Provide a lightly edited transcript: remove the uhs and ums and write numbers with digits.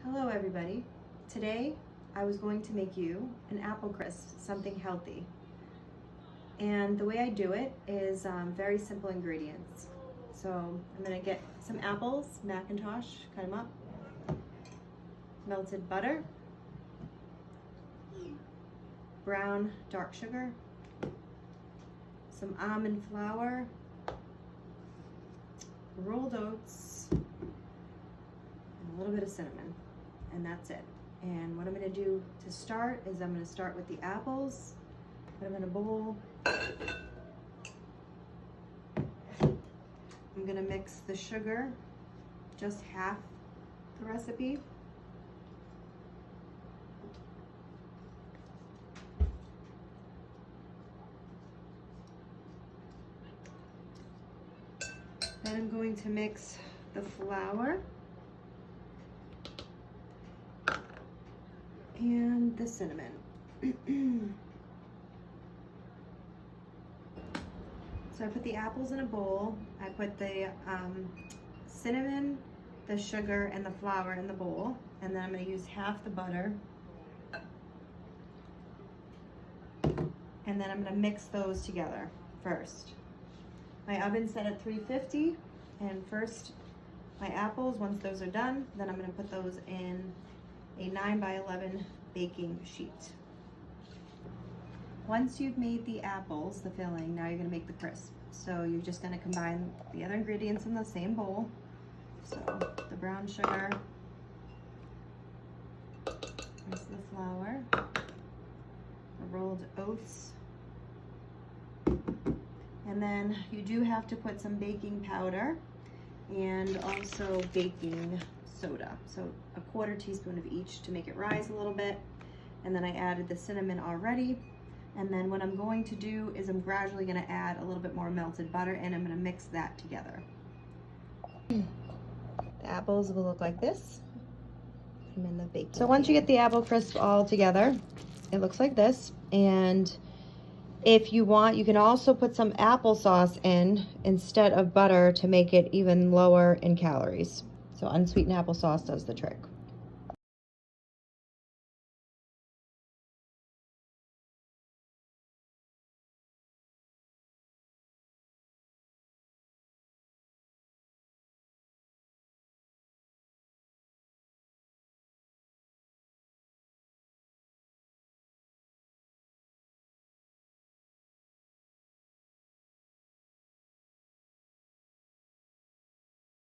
Hello everybody. Today I was going to make you an apple crisp, something healthy. And the way I do it is very simple ingredients. So I'm going to get some apples, Macintosh, cut them up, melted butter, brown dark sugar, some almond flour, rolled oats, and a little bit of cinnamon. And that's it. And what I'm going to do to start is I'm going to start with the apples, put them in a bowl. I'm going to mix the sugar, just half the recipe. Then I'm going to mix the flour and the cinnamon. So I put the apples in a bowl. I put the cinnamon, the sugar, and the flour in the bowl. And then I'm going to use half the butter. And then I'm going to mix those together first. My oven's set at 350. And first, my apples, once those are done, then I'm going to put those in a 9x11 baking sheet. Once you've made the apples, the filling, now you're going to make the crisp. So you're just going to combine the other ingredients in the same bowl. So the brown sugar, there's the flour, the rolled oats, and then you do have to put some baking powder and also baking soda. So a 1/4 teaspoon of each to make it rise a little bit. And then I added the cinnamon already. And then what I'm going to do is I'm gradually going to add a little bit more melted butter and I'm going to mix that together. The apples will look like this. I'm in the baking. So once you get the apple crisp all together, it looks like this. And if you want, you can also put some applesauce in instead of butter to make it even lower in calories. So unsweetened applesauce does the trick.